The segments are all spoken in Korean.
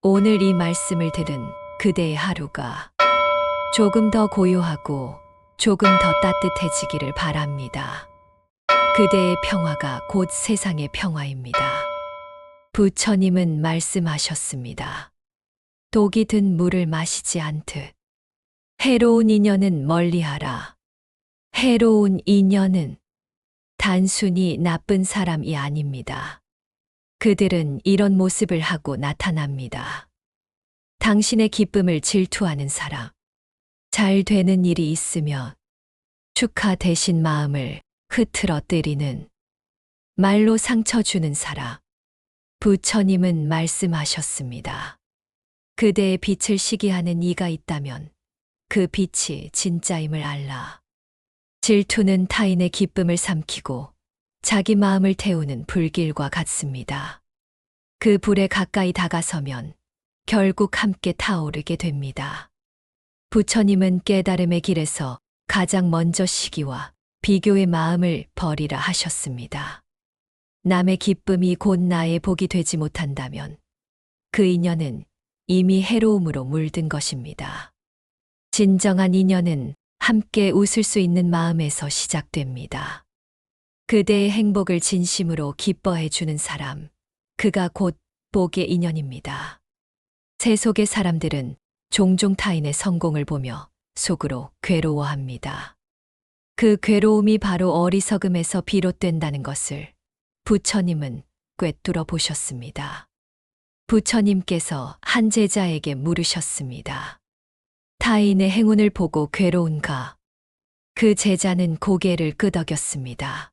오늘 이 말씀을 들은 그대의 하루가 조금 더 고요하고 조금 더 따뜻해지기를 바랍니다. 그대의 평화가 곧 세상의 평화입니다. 부처님은 말씀하셨습니다. 독이 든 물을 마시지 않듯 해로운 인연은 멀리하라. 해로운 인연은 단순히 나쁜 사람이 아닙니다. 그들은 이런 모습을 하고 나타납니다. 당신의 기쁨을 질투하는 사람, 잘 되는 일이 있으면 축하 대신 마음을 흐트러뜨리는, 말로 상처 주는 사람. 부처님은 말씀하셨습니다. 그대의 빛을 시기하는 이가 있다면 그 빛이 진짜임을 알라. 질투는 타인의 기쁨을 삼키고 자기 마음을 태우는 불길과 같습니다. 그 불에 가까이 다가서면 결국 함께 타오르게 됩니다. 부처님은 깨달음의 길에서 가장 먼저 시기와 비교의 마음을 버리라 하셨습니다. 남의 기쁨이 곧 나의 복이 되지 못한다면 그 인연은 이미 해로움으로 물든 것입니다. 진정한 인연은 함께 웃을 수 있는 마음에서 시작됩니다. 그대의 행복을 진심으로 기뻐해 주는 사람, 그가 곧 복의 인연입니다. 세속의 사람들은 종종 타인의 성공을 보며 속으로 괴로워합니다. 그 괴로움이 바로 어리석음에서 비롯된다는 것을 부처님은 꿰뚫어 보셨습니다. 부처님께서 한 제자에게 물으셨습니다. 타인의 행운을 보고 괴로운가? 그 제자는 고개를 끄덕였습니다.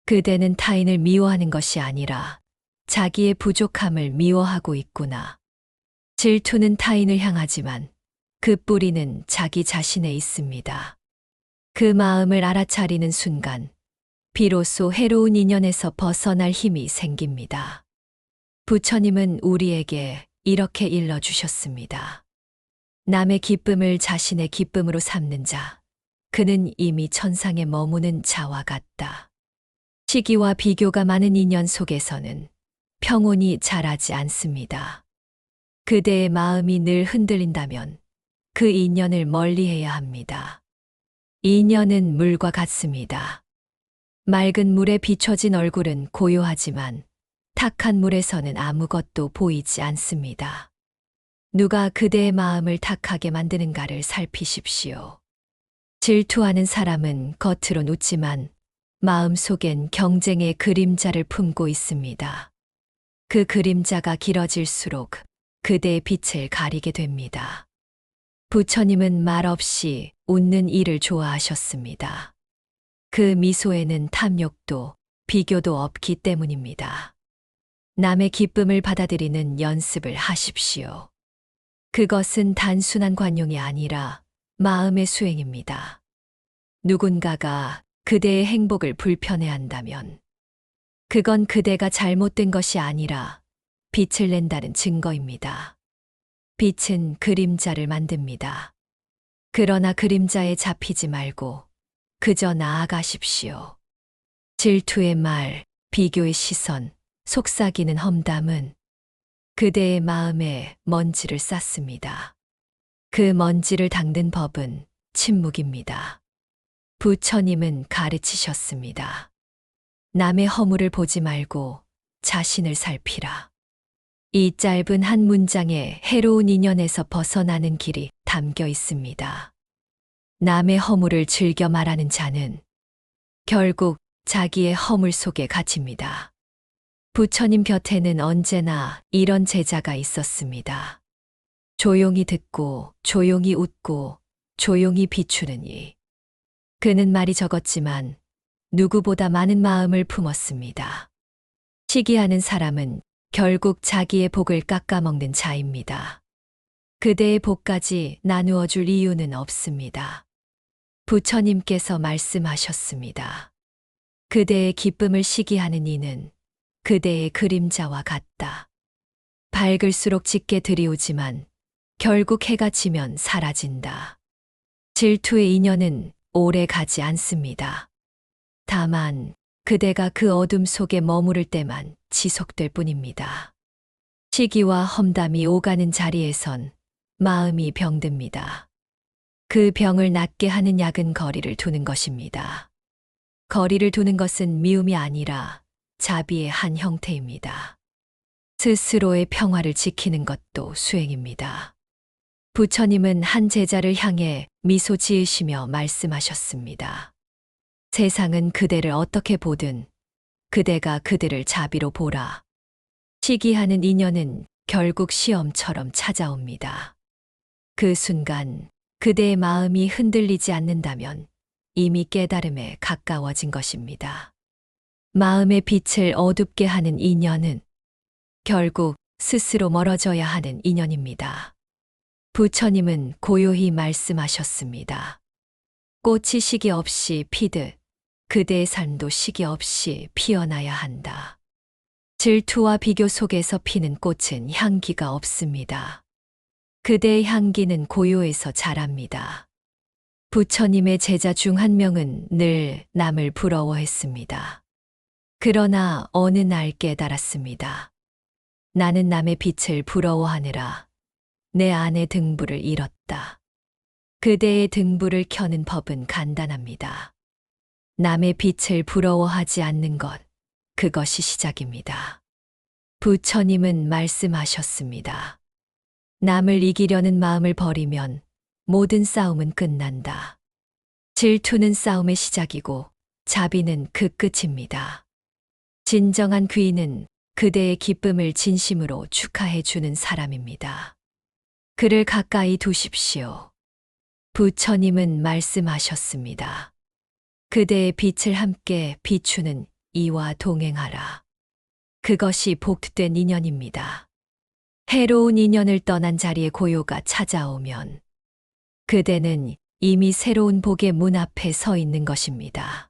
그대는 타인을 미워하는 것이 아니라 자기의 부족함을 미워하고 있구나. 질투는 타인을 향하지만 그 뿌리는 자기 자신에 있습니다. 그 마음을 알아차리는 순간 비로소 해로운 인연에서 벗어날 힘이 생깁니다. 부처님은 우리에게 이렇게 일러주셨습니다. 남의 기쁨을 자신의 기쁨으로 삼는 자, 그는 이미 천상에 머무는 자와 같다. 시기와 비교가 많은 인연 속에서는 평온이 자라지 않습니다. 그대의 마음이 늘 흔들린다면 그 인연을 멀리해야 합니다. 인연은 물과 같습니다. 맑은 물에 비춰진 얼굴은 고요하지만 탁한 물에서는 아무것도 보이지 않습니다. 누가 그대의 마음을 탁하게 만드는가를 살피십시오. 질투하는 사람은 겉으론 웃지만 마음속엔 경쟁의 그림자를 품고 있습니다. 그 그림자가 길어질수록 그대의 빛을 가리게 됩니다. 부처님은 말없이 웃는 이를 좋아하셨습니다. 그 미소에는 탐욕도 비교도 없기 때문입니다. 남의 기쁨을 받아들이는 연습을 하십시오. 그것은 단순한 관용이 아니라 마음의 수행입니다. 누군가가 그대의 행복을 불편해한다면 그건 그대가 잘못된 것이 아니라 빛을 낸다는 증거입니다. 빛은 그림자를 만듭니다. 그러나 그림자에 잡히지 말고 그저 나아가십시오. 질투의 말, 비교의 시선, 속삭이는 험담은 그대의 마음에 먼지를 쌓습니다. 그 먼지를 닦는 법은 침묵입니다. 부처님은 가르치셨습니다. 남의 허물을 보지 말고 자신을 살피라. 이 짧은 한 문장에 해로운 인연에서 벗어나는 길이 담겨 있습니다. 남의 허물을 즐겨 말하는 자는 결국 자기의 허물 속에 갇힙니다. 부처님 곁에는 언제나 이런 제자가 있었습니다. 조용히 듣고, 조용히 웃고, 조용히 비추느니. 그는 말이 적었지만 누구보다 많은 마음을 품었습니다. 시기하는 사람은 결국 자기의 복을 깎아먹는 자입니다. 그대의 복까지 나누어 줄 이유는 없습니다. 부처님께서 말씀하셨습니다. 그대의 기쁨을 시기하는 이는 그대의 그림자와 같다. 밝을수록 짙게 들이오지만 결국 해가 지면 사라진다. 질투의 인연은 오래 가지 않습니다. 다만 그대가 그 어둠 속에 머무를 때만 지속될 뿐입니다. 시기와 험담이 오가는 자리에선 마음이 병듭니다. 그 병을 낫게 하는 약은 거리를 두는 것입니다. 거리를 두는 것은 미움이 아니라 자비의 한 형태입니다. 스스로의 평화를 지키는 것도 수행입니다. 부처님은 한 제자를 향해 미소 지으시며 말씀하셨습니다. 세상은 그대를 어떻게 보든 그대가 그들을 자비로 보라. 시기하는 인연은 결국 시험처럼 찾아옵니다. 그 순간 그대의 마음이 흔들리지 않는다면 이미 깨달음에 가까워진 것입니다. 마음의 빛을 어둡게 하는 인연은 결국 스스로 멀어져야 하는 인연입니다. 부처님은 고요히 말씀하셨습니다. 꽃이 시기 없이 피듯 그대의 삶도 시기 없이 피어나야 한다. 질투와 비교 속에서 피는 꽃은 향기가 없습니다. 그대의 향기는 고요에서 자랍니다. 부처님의 제자 중 한 명은 늘 남을 부러워했습니다. 그러나 어느 날 깨달았습니다. 나는 남의 빛을 부러워하느라 내 안의 등불을 잃었다. 그대의 등불을 켜는 법은 간단합니다. 남의 빛을 부러워하지 않는 것, 그것이 시작입니다. 부처님은 말씀하셨습니다. 남을 이기려는 마음을 버리면 모든 싸움은 끝난다. 질투는 싸움의 시작이고 자비는 그 끝입니다. 진정한 귀인은 그대의 기쁨을 진심으로 축하해 주는 사람입니다. 그를 가까이 두십시오. 부처님은 말씀하셨습니다. 그대의 빛을 함께 비추는 이와 동행하라. 그것이 복된 인연입니다. 해로운 인연을 떠난 자리에 고요가 찾아오면 그대는 이미 새로운 복의 문 앞에 서 있는 것입니다.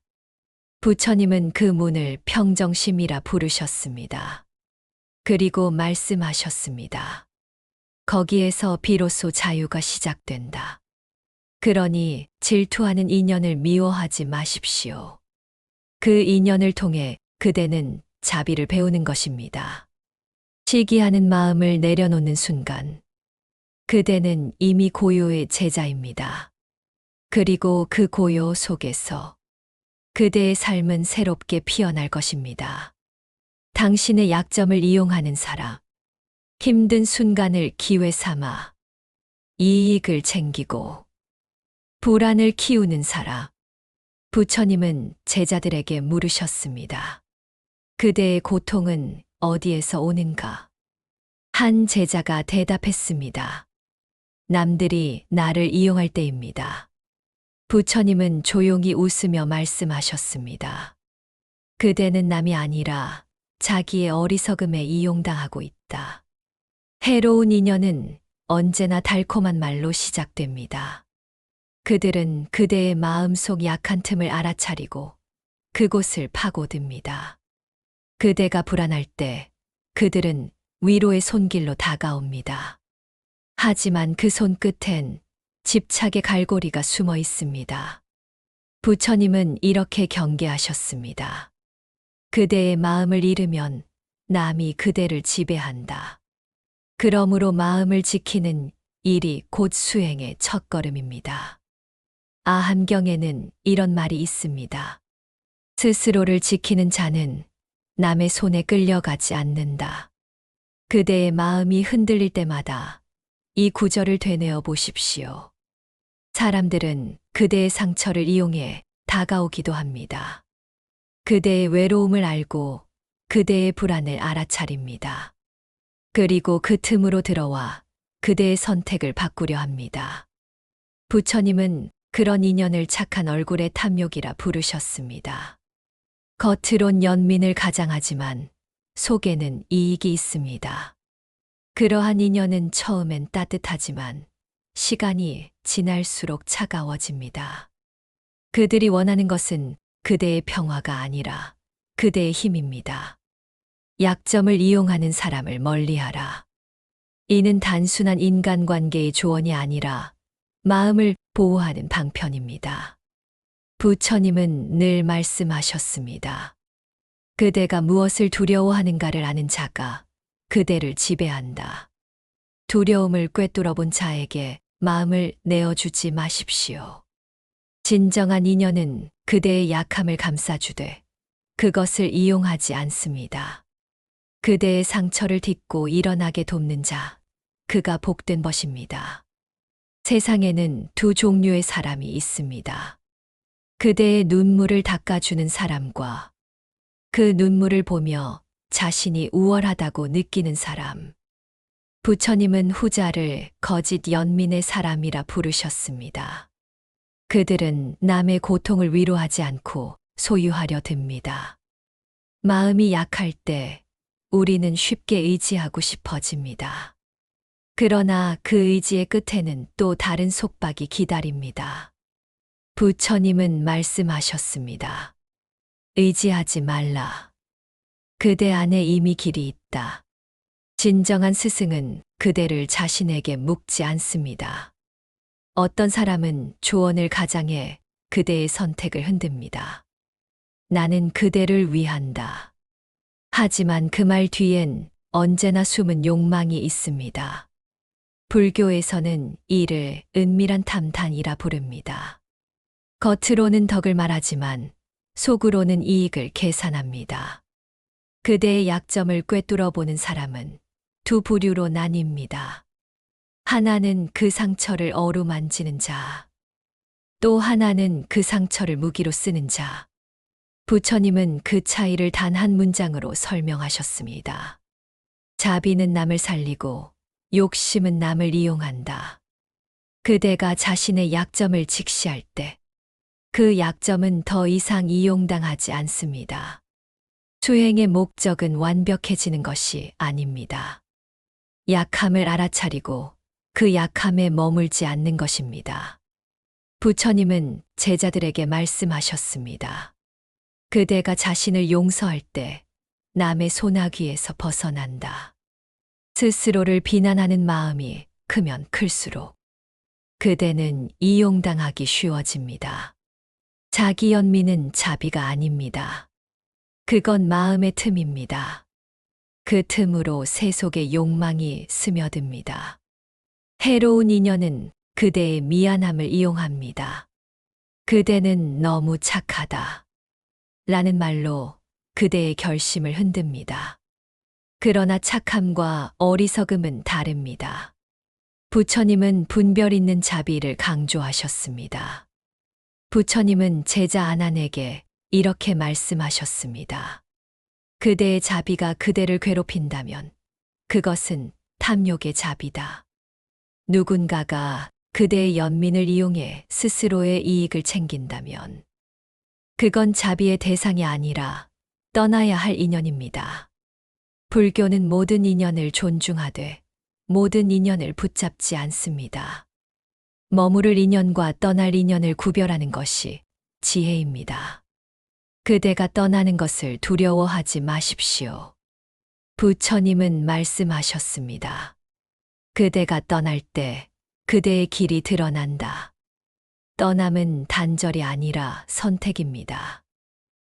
부처님은 그 문을 평정심이라 부르셨습니다. 그리고 말씀하셨습니다. 거기에서 비로소 자유가 시작된다. 그러니 질투하는 인연을 미워하지 마십시오. 그 인연을 통해 그대는 자비를 배우는 것입니다. 시기하는 마음을 내려놓는 순간 그대는 이미 고요의 제자입니다. 그리고 그 고요 속에서 그대의 삶은 새롭게 피어날 것입니다. 당신의 약점을 이용하는 사람, 힘든 순간을 기회 삼아 이익을 챙기고 불안을 키우는 사람, 부처님은 제자들에게 물으셨습니다. 그대의 고통은 어디에서 오는가? 한 제자가 대답했습니다. 남들이 나를 이용할 때입니다. 부처님은 조용히 웃으며 말씀하셨습니다. 그대는 남이 아니라 자기의 어리석음에 이용당하고 있다. 해로운 인연은 언제나 달콤한 말로 시작됩니다. 그들은 그대의 마음속 약한 틈을 알아차리고 그곳을 파고듭니다. 그대가 불안할 때 그들은 위로의 손길로 다가옵니다. 하지만 그 손끝엔 집착의 갈고리가 숨어 있습니다. 부처님은 이렇게 경계하셨습니다. 그대의 마음을 잃으면 남이 그대를 지배한다. 그러므로 마음을 지키는 일이 곧 수행의 첫걸음입니다. 아함경에는 이런 말이 있습니다. 스스로를 지키는 자는 남의 손에 끌려가지 않는다. 그대의 마음이 흔들릴 때마다 이 구절을 되뇌어 보십시오. 사람들은 그대의 상처를 이용해 다가오기도 합니다. 그대의 외로움을 알고 그대의 불안을 알아차립니다. 그리고 그 틈으로 들어와 그대의 선택을 바꾸려 합니다. 부처님은 그런 인연을 착한 얼굴의 탐욕이라 부르셨습니다. 겉으론 연민을 가장하지만 속에는 이익이 있습니다. 그러한 인연은 처음엔 따뜻하지만 시간이 지날수록 차가워집니다. 그들이 원하는 것은 그대의 평화가 아니라 그대의 힘입니다. 약점을 이용하는 사람을 멀리하라. 이는 단순한 인간관계의 조언이 아니라 마음을 보호하는 방편입니다. 부처님은 늘 말씀하셨습니다. 그대가 무엇을 두려워하는가를 아는 자가 그대를 지배한다. 두려움을 꿰뚫어 본 자에게 마음을 내어주지 마십시오. 진정한 인연은 그대의 약함을 감싸주되 그것을 이용하지 않습니다. 그대의 상처를 딛고 일어나게 돕는 자, 그가 복된 것입니다. 세상에는 두 종류의 사람이 있습니다. 그대의 눈물을 닦아주는 사람과 그 눈물을 보며 자신이 우월하다고 느끼는 사람. 부처님은 후자를 거짓 연민의 사람이라 부르셨습니다. 그들은 남의 고통을 위로하지 않고 소유하려 듭니다. 마음이 약할 때 우리는 쉽게 의지하고 싶어집니다. 그러나 그 의지의 끝에는 또 다른 속박이 기다립니다. 부처님은 말씀하셨습니다. 의지하지 말라. 그대 안에 이미 길이 있다. 진정한 스승은 그대를 자신에게 묶지 않습니다. 어떤 사람은 조언을 가장해 그대의 선택을 흔듭니다. 나는 그대를 위한다. 하지만 그 말 뒤엔 언제나 숨은 욕망이 있습니다. 불교에서는 이를 은밀한 탐탄이라 부릅니다. 겉으로는 덕을 말하지만 속으로는 이익을 계산합니다. 그대의 약점을 꿰뚫어 보는 사람은 두 부류로 나뉩니다. 하나는 그 상처를 어루만지는 자, 또 하나는 그 상처를 무기로 쓰는 자. 부처님은 그 차이를 단 한 문장으로 설명하셨습니다. 자비는 남을 살리고 욕심은 남을 이용한다. 그대가 자신의 약점을 직시할 때 그 약점은 더 이상 이용당하지 않습니다. 수행의 목적은 완벽해지는 것이 아닙니다. 약함을 알아차리고 그 약함에 머물지 않는 것입니다. 부처님은 제자들에게 말씀하셨습니다. 그대가 자신을 용서할 때 남의 소나귀에서 벗어난다. 스스로를 비난하는 마음이 크면 클수록 그대는 이용당하기 쉬워집니다. 자기 연민은 자비가 아닙니다. 그건 마음의 틈입니다. 그 틈으로 세속의 욕망이 스며듭니다. 해로운 인연은 그대의 미안함을 이용합니다. 그대는 너무 착하다. 라는 말로 그대의 결심을 흔듭니다. 그러나 착함과 어리석음은 다릅니다. 부처님은 분별 있는 자비를 강조하셨습니다. 부처님은 제자 아난에게 이렇게 말씀하셨습니다. 그대의 자비가 그대를 괴롭힌다면 그것은 탐욕의 자비다. 누군가가 그대의 연민을 이용해 스스로의 이익을 챙긴다면 그건 자비의 대상이 아니라 떠나야 할 인연입니다. 불교는 모든 인연을 존중하되 모든 인연을 붙잡지 않습니다. 머무를 인연과 떠날 인연을 구별하는 것이 지혜입니다. 그대가 떠나는 것을 두려워하지 마십시오. 부처님은 말씀하셨습니다. 그대가 떠날 때 그대의 길이 드러난다. 떠남은 단절이 아니라 선택입니다.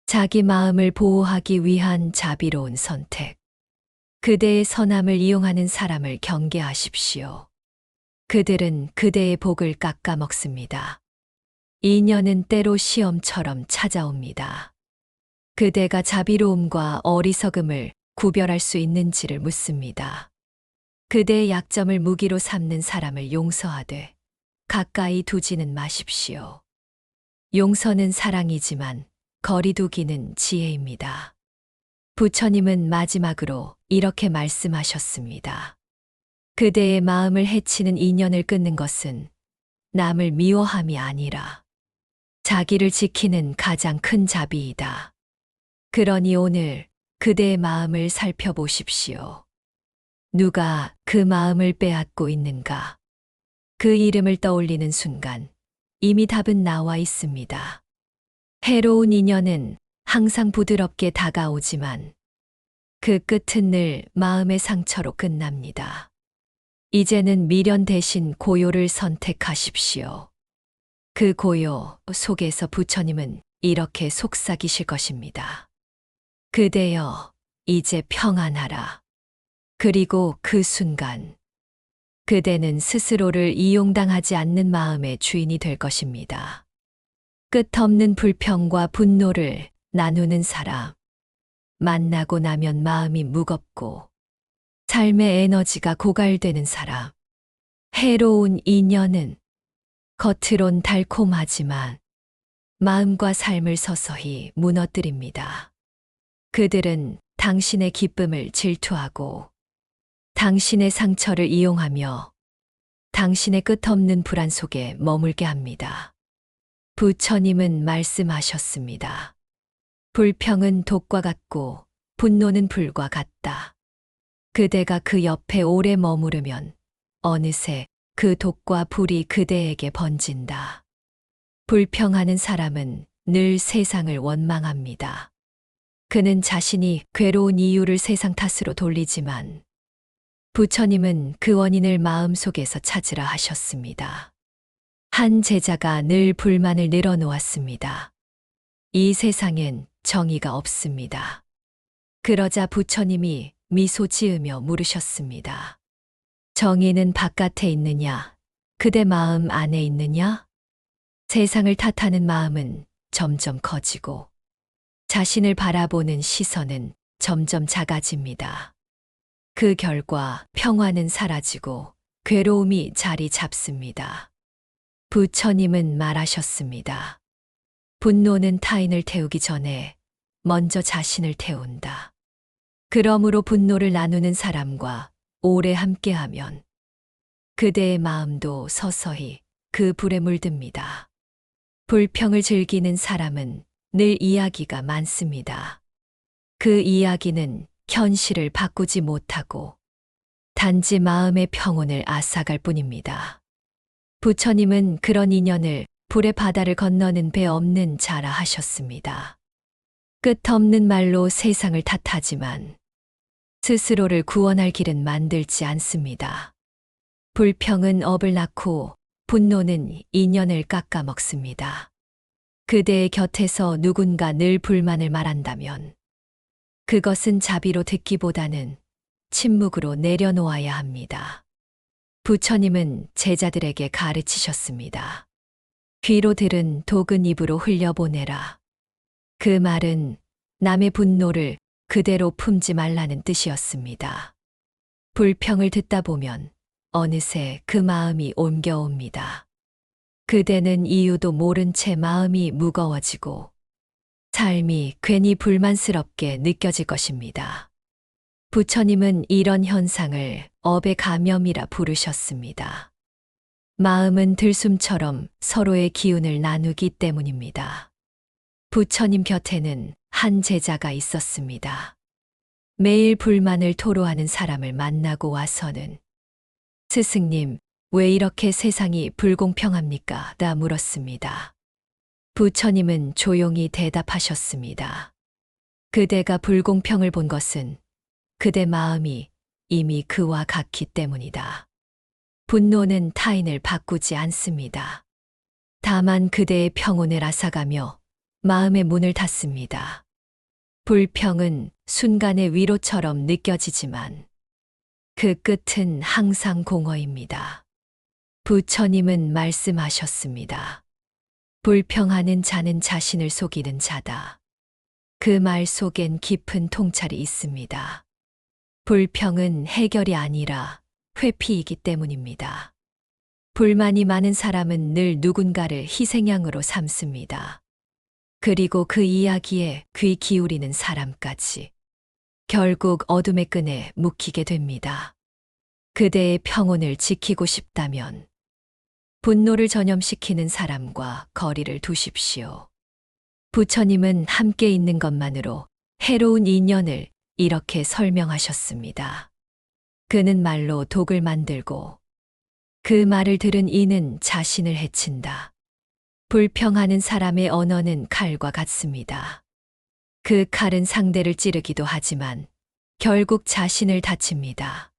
자기 마음을 보호하기 위한 자비로운 선택. 그대의 선함을 이용하는 사람을 경계하십시오. 그들은 그대의 복을 깎아먹습니다. 인연은 때로 시험처럼 찾아옵니다. 그대가 자비로움과 어리석음을 구별할 수 있는지를 묻습니다. 그대의 약점을 무기로 삼는 사람을 용서하되 가까이 두지는 마십시오. 용서는 사랑이지만 거리두기는 지혜입니다. 부처님은 마지막으로 이렇게 말씀하셨습니다. 그대의 마음을 해치는 인연을 끊는 것은 남을 미워함이 아니라 자기를 지키는 가장 큰 자비이다. 그러니 오늘 그대의 마음을 살펴보십시오. 누가 그 마음을 빼앗고 있는가? 그 이름을 떠올리는 순간 이미 답은 나와 있습니다. 해로운 인연은 항상 부드럽게 다가오지만 그 끝은 늘 마음의 상처로 끝납니다. 이제는 미련 대신 고요를 선택하십시오. 그 고요 속에서 부처님은 이렇게 속삭이실 것입니다. 그대여, 이제 평안하라. 그리고 그 순간 그대는 스스로를 이용당하지 않는 마음의 주인이 될 것입니다. 끝없는 불평과 분노를 나누는 사람. 만나고 나면 마음이 무겁고 삶의 에너지가 고갈되는 사람. 해로운 인연은 겉으론 달콤하지만 마음과 삶을 서서히 무너뜨립니다. 그들은 당신의 기쁨을 질투하고 당신의 상처를 이용하며 당신의 끝없는 불안 속에 머물게 합니다. 부처님은 말씀하셨습니다. 불평은 독과 같고 분노는 불과 같다. 그대가 그 옆에 오래 머무르면 어느새 그 독과 불이 그대에게 번진다. 불평하는 사람은 늘 세상을 원망합니다. 그는 자신이 괴로운 이유를 세상 탓으로 돌리지만 부처님은 그 원인을 마음속에서 찾으라 하셨습니다. 한 제자가 늘 불만을 늘어놓았습니다. 이 세상엔 정의가 없습니다. 그러자 부처님이 미소 지으며 물으셨습니다. 정의는 바깥에 있느냐? 그대 마음 안에 있느냐? 세상을 탓하는 마음은 점점 커지고 자신을 바라보는 시선은 점점 작아집니다. 그 결과 평화는 사라지고 괴로움이 자리 잡습니다. 부처님은 말하셨습니다. 분노는 타인을 태우기 전에 먼저 자신을 태운다. 그러므로 분노를 나누는 사람과 오래 함께하면 그대의 마음도 서서히 그 불에 물듭니다. 불평을 즐기는 사람은 늘 이야기가 많습니다. 그 이야기는 현실을 바꾸지 못하고 단지 마음의 평온을 앗아갈 뿐입니다. 부처님은 그런 인연을 불의 바다를 건너는 배 없는 자라 하셨습니다. 끝없는 말로 세상을 탓하지만 스스로를 구원할 길은 만들지 않습니다. 불평은 업을 낳고 분노는 인연을 깎아먹습니다. 그대의 곁에서 누군가 늘 불만을 말한다면 그것은 자비로 듣기보다는 침묵으로 내려놓아야 합니다. 부처님은 제자들에게 가르치셨습니다. 귀로 들은 독은 입으로 흘려보내라. 그 말은 남의 분노를 그대로 품지 말라는 뜻이었습니다. 불평을 듣다 보면 어느새 그 마음이 옮겨옵니다. 그대는 이유도 모른 채 마음이 무거워지고 삶이 괜히 불만스럽게 느껴질 것입니다. 부처님은 이런 현상을 업의 감염이라 부르셨습니다. 마음은 들숨처럼 서로의 기운을 나누기 때문입니다. 부처님 곁에는 한 제자가 있었습니다. 매일 불만을 토로하는 사람을 만나고 와서는 스승님, 왜 이렇게 세상이 불공평합니까? 다 물었습니다. 부처님은 조용히 대답하셨습니다. 그대가 불공평을 본 것은 그대 마음이 이미 그와 같기 때문이다. 분노는 타인을 바꾸지 않습니다. 다만 그대의 평온을 앗아가며 마음의 문을 닫습니다. 불평은 순간의 위로처럼 느껴지지만 그 끝은 항상 공허입니다. 부처님은 말씀하셨습니다. 불평하는 자는 자신을 속이는 자다. 그 말 속엔 깊은 통찰이 있습니다. 불평은 해결이 아니라 회피이기 때문입니다. 불만이 많은 사람은 늘 누군가를 희생양으로 삼습니다. 그리고 그 이야기에 귀 기울이는 사람까지 결국 어둠의 끈에 묶이게 됩니다. 그대의 평온을 지키고 싶다면 분노를 전염시키는 사람과 거리를 두십시오. 부처님은 함께 있는 것만으로 해로운 인연을 이렇게 설명하셨습니다. 그는 말로 독을 만들고 그 말을 들은 이는 자신을 해친다. 불평하는 사람의 언어는 칼과 같습니다. 그 칼은 상대를 찌르기도 하지만 결국 자신을 다칩니다.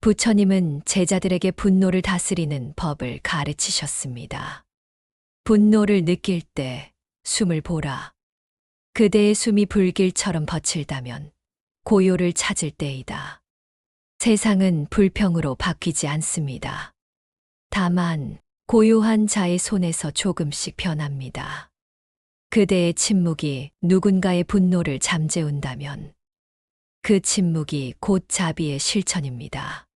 부처님은 제자들에게 분노를 다스리는 법을 가르치셨습니다. 분노를 느낄 때 숨을 보라. 그대의 숨이 불길처럼 거칠다면 고요를 찾을 때이다. 세상은 불평으로 바뀌지 않습니다. 다만 고요한 자의 손에서 조금씩 변합니다. 그대의 침묵이 누군가의 분노를 잠재운다면 그 침묵이 곧 자비의 실천입니다.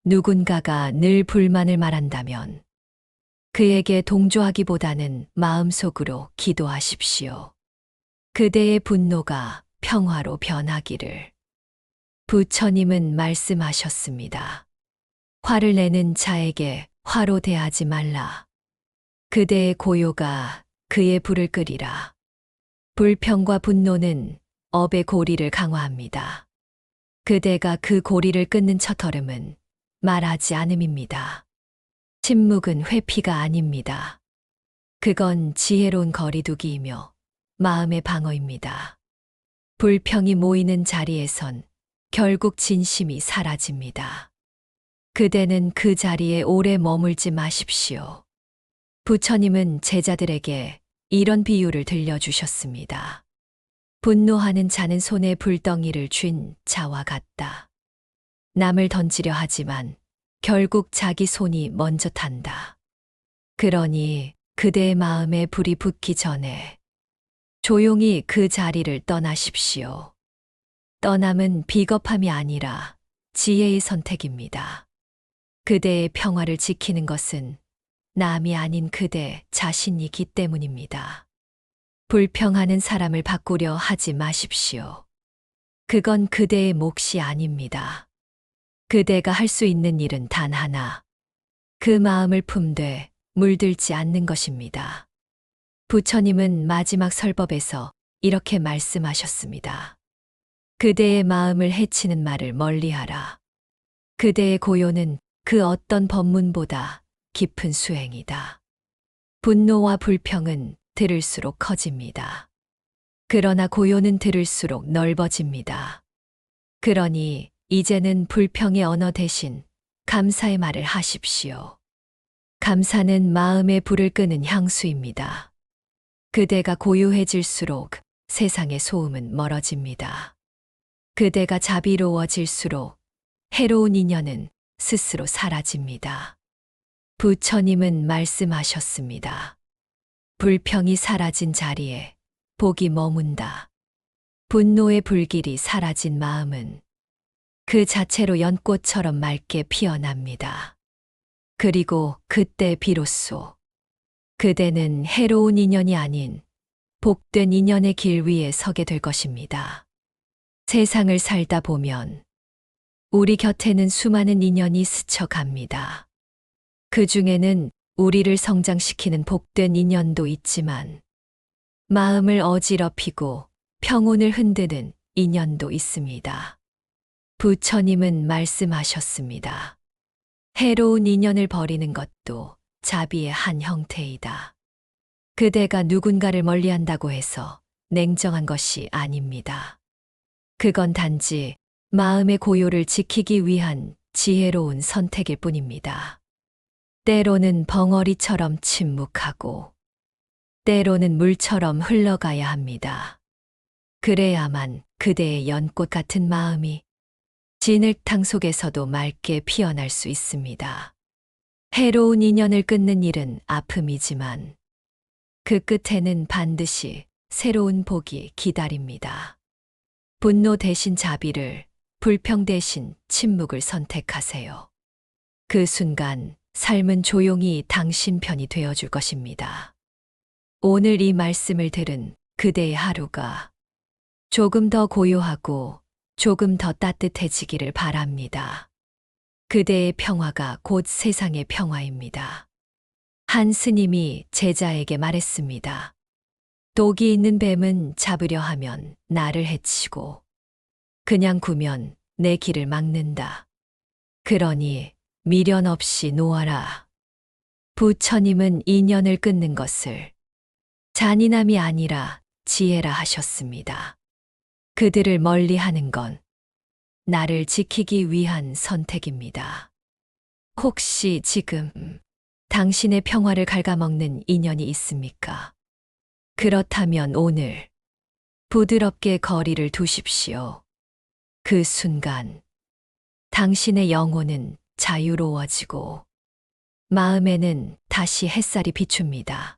누군가가 늘 불만을 말한다면 그에게 동조하기보다는 마음속으로 기도하십시오. 그대의 분노가 평화로 변하기를. 부처님은 말씀하셨습니다. 화를 내는 자에게 화로 대하지 말라. 그대의 고요가 그의 불을 끄리라. 불평과 분노는 업의 고리를 강화합니다. 그대가 그 고리를 끊는 첫걸음은 말하지 않음입니다. 침묵은 회피가 아닙니다. 그건 지혜로운 거리두기이며 마음의 방어입니다. 불평이 모이는 자리에선 결국 진심이 사라집니다. 그대는 그 자리에 오래 머물지 마십시오. 부처님은 제자들에게 이런 비유를 들려주셨습니다. 분노하는 자는 손에 불덩이를 쥔 자와 같다. 남을 던지려 하지만 결국 자기 손이 먼저 탄다. 그러니 그대의 마음에 불이 붙기 전에 조용히 그 자리를 떠나십시오. 떠남은 비겁함이 아니라 지혜의 선택입니다. 그대의 평화를 지키는 것은 남이 아닌 그대 자신이기 때문입니다. 불평하는 사람을 바꾸려 하지 마십시오. 그건 그대의 몫이 아닙니다. 그대가 할 수 있는 일은 단 하나. 그 마음을 품되 물들지 않는 것입니다. 부처님은 마지막 설법에서 이렇게 말씀하셨습니다. 그대의 마음을 해치는 말을 멀리하라. 그대의 고요는 그 어떤 법문보다 깊은 수행이다. 분노와 불평은 들을수록 커집니다. 그러나 고요는 들을수록 넓어집니다. 그러니 이제는 불평의 언어 대신 감사의 말을 하십시오. 감사는 마음의 불을 끄는 향수입니다. 그대가 고요해질수록 세상의 소음은 멀어집니다. 그대가 자비로워질수록 해로운 인연은 스스로 사라집니다. 부처님은 말씀하셨습니다. 불평이 사라진 자리에 복이 머문다. 분노의 불길이 사라진 마음은 그 자체로 연꽃처럼 맑게 피어납니다. 그리고 그때 비로소 그대는 해로운 인연이 아닌 복된 인연의 길 위에 서게 될 것입니다. 세상을 살다 보면 우리 곁에는 수많은 인연이 스쳐갑니다. 그 중에는 우리를 성장시키는 복된 인연도 있지만 마음을 어지럽히고 평온을 흔드는 인연도 있습니다. 부처님은 말씀하셨습니다. 해로운 인연을 버리는 것도 자비의 한 형태이다. 그대가 누군가를 멀리한다고 해서 냉정한 것이 아닙니다. 그건 단지 마음의 고요를 지키기 위한 지혜로운 선택일 뿐입니다. 때로는 벙어리처럼 침묵하고 때로는 물처럼 흘러가야 합니다. 그래야만 그대의 연꽃 같은 마음이 진흙탕 속에서도 맑게 피어날 수 있습니다. 해로운 인연을 끊는 일은 아픔이지만 그 끝에는 반드시 새로운 복이 기다립니다. 분노 대신 자비를, 불평 대신 침묵을 선택하세요. 그 순간 삶은 조용히 당신 편이 되어줄 것입니다. 오늘 이 말씀을 들은 그대의 하루가 조금 더 고요하고 조금 더 따뜻해지기를 바랍니다. 그대의 평화가 곧 세상의 평화입니다. 한 스님이 제자에게 말했습니다. 독이 있는 뱀은 잡으려 하면 나를 해치고 그냥 구면 내 길을 막는다. 그러니 미련 없이 놓아라. 부처님은 인연을 끊는 것을 잔인함이 아니라 지혜라 하셨습니다. 그들을 멀리하는 건 나를 지키기 위한 선택입니다. 혹시 지금 당신의 평화를 갉아먹는 인연이 있습니까? 그렇다면 오늘 부드럽게 거리를 두십시오. 그 순간 당신의 영혼은 자유로워지고 마음에는 다시 햇살이 비춥니다.